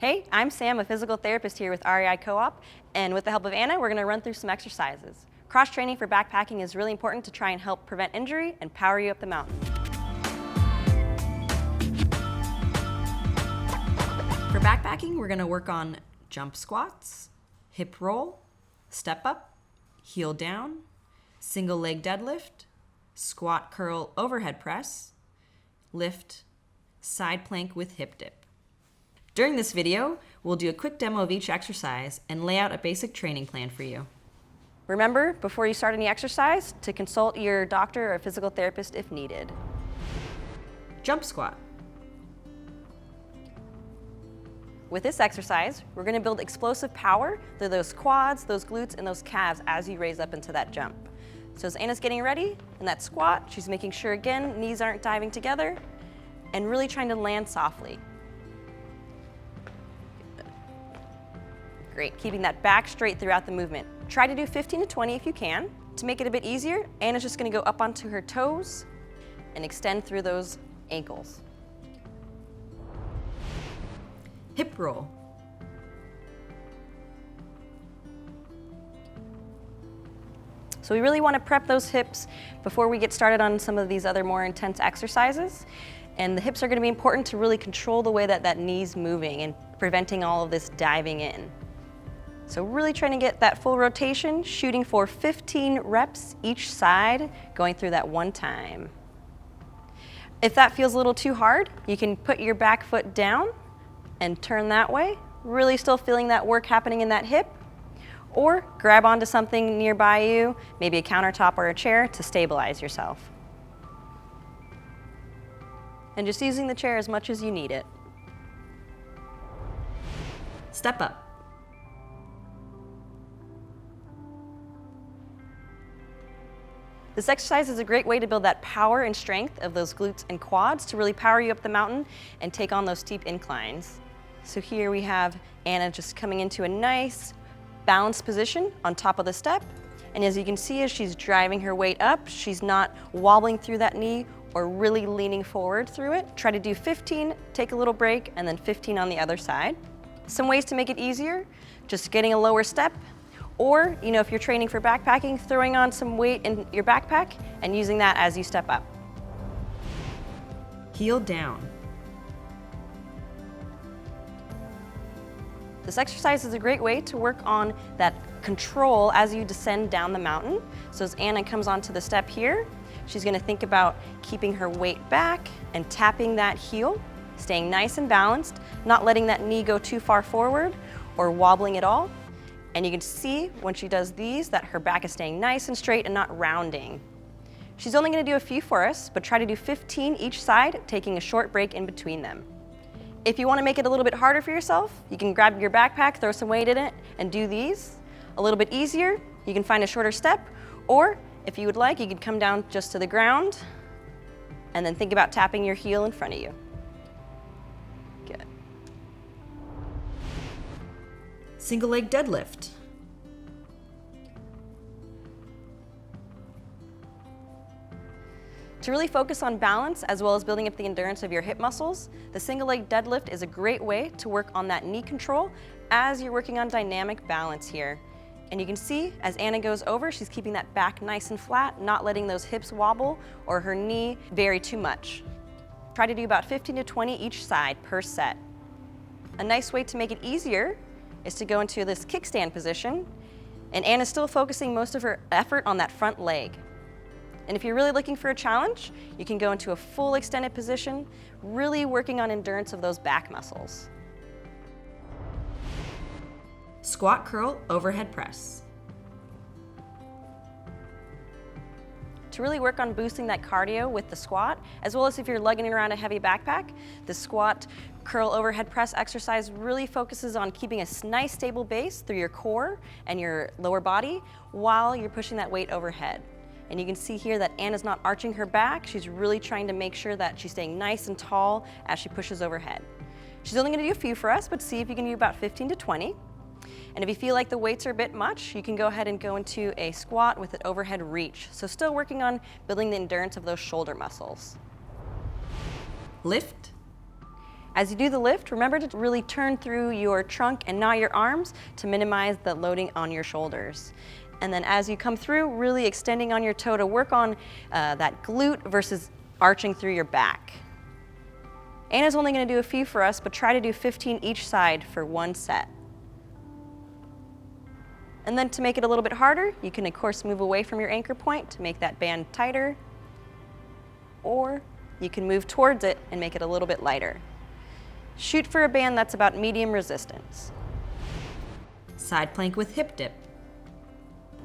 Hey, I'm Sam, a physical therapist here with REI Co-op, and with the help of Anna, we're going to run through some exercises. Cross-training for backpacking is really important to try and help prevent injury and power you up the mountain. For backpacking, we're going to work on jump squats, hip roll, step up, heel down, single leg deadlift, squat curl overhead press, lift, side plank with hip dip. During this video, we'll do a quick demo of each exercise and lay out a basic training plan for you. Remember, before you start any exercise, to consult your doctor or physical therapist if needed. Jump squat. With this exercise, we're going to build explosive power through those quads, those glutes, and those calves as you raise up into that jump. So as Anna's getting ready in that squat, she's making sure, again, knees aren't diving together, and really trying to land softly. Great, keeping that back straight throughout the movement. Try to do 15 to 20 if you can. To make it a bit easier, Anna's just gonna go up onto her toes and extend through those ankles. Hip roll. So we really wanna prep those hips before we get started on some of these other more intense exercises. And the hips are gonna be important to really control the way that that knee's moving and preventing all of this diving in. So really trying to get that full rotation, shooting for 15 reps each side, going through that one time. If that feels a little too hard, you can put your back foot down and turn that way, really still feeling that work happening in that hip, or grab onto something nearby you, maybe a countertop or a chair, to stabilize yourself. And just using the chair as much as you need it. Step up. This exercise is a great way to build that power and strength of those glutes and quads to really power you up the mountain and take on those steep inclines. So here we have Anna just coming into a nice balanced position on top of the step. And as you can see, as she's driving her weight up, she's not wobbling through that knee or really leaning forward through it. Try to do 15, take a little break, and then 15 on the other side. Some ways to make it easier, just getting a lower step, or, if you're training for backpacking, throwing on some weight in your backpack and using that as you step up. Heel down. This exercise is a great way to work on that control as you descend down the mountain. So as Anna comes onto the step here, she's gonna think about keeping her weight back and tapping that heel, staying nice and balanced, not letting that knee go too far forward or wobbling at all. And you can see when she does these that her back is staying nice and straight and not rounding. She's only gonna do a few for us, but try to do 15 each side, taking a short break in between them. If you wanna make it a little bit harder for yourself, you can grab your backpack, throw some weight in it, and do these. A little bit easier, you can find a shorter step, or if you would like, you could come down just to the ground and then think about tapping your heel in front of you. Good. Single leg deadlift. To really focus on balance as well as building up the endurance of your hip muscles, the single leg deadlift is a great way to work on that knee control as you're working on dynamic balance here. And you can see as Anna goes over, she's keeping that back nice and flat, not letting those hips wobble or her knee vary too much. Try to do about 15 to 20 each side per set. A nice way to make it easier is to go into this kickstand position, and Anna's still focusing most of her effort on that front leg. And if you're really looking for a challenge, you can go into a full extended position, really working on endurance of those back muscles. Squat curl overhead press. To really work on boosting that cardio with the squat, as well as if you're lugging around a heavy backpack, the squat curl overhead press exercise really focuses on keeping a nice stable base through your core and your lower body while you're pushing that weight overhead. And you can see here that Anna's not arching her back. She's really trying to make sure that she's staying nice and tall as she pushes overhead. She's only gonna do a few for us, but see if you can do about 15 to 20. And if you feel like the weights are a bit much, you can go ahead and go into a squat with an overhead reach. So still working on building the endurance of those shoulder muscles. Lift. As you do the lift, remember to really turn through your trunk and not your arms to minimize the loading on your shoulders. And then as you come through, really extending on your toe to work on that glute versus arching through your back. Anna's only going to do a few for us, but try to do 15 each side for one set. And then to make it a little bit harder, you can of course move away from your anchor point to make that band tighter, or you can move towards it and make it a little bit lighter. Shoot for a band that's about medium resistance. Side plank with hip dip.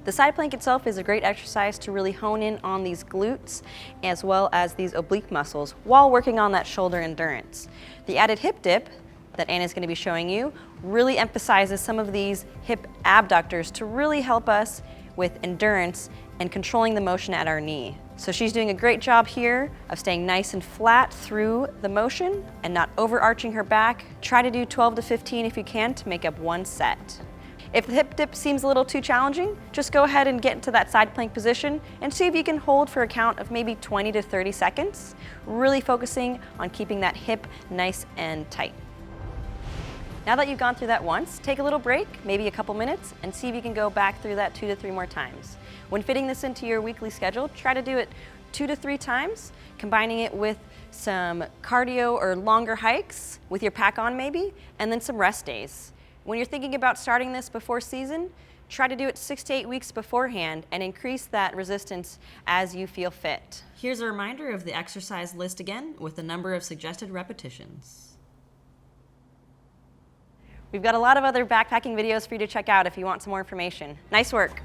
The side plank itself is a great exercise to really hone in on these glutes as well as these oblique muscles while working on that shoulder endurance. The added hip dip that Anna's going to be showing you really emphasizes some of these hip abductors to really help us with endurance and controlling the motion at our knee. So she's doing a great job here of staying nice and flat through the motion and not overarching her back. Try to do 12 to 15 if you can to make up one set. If the hip dip seems a little too challenging, just go ahead and get into that side plank position and see if you can hold for a count of maybe 20 to 30 seconds, really focusing on keeping that hip nice and tight. Now that you've gone through that once, take a little break, maybe a couple minutes, and see if you can go back through that 2 to 3 more times. When fitting this into your weekly schedule, try to do it 2 to 3 times, combining it with some cardio or longer hikes with your pack on maybe, and then some rest days. When you're thinking about starting this before season, try to do it 6 to 8 weeks beforehand and increase that resistance as you feel fit. Here's a reminder of the exercise list again with the number of suggested repetitions. We've got a lot of other backpacking videos for you to check out if you want some more information. Nice work.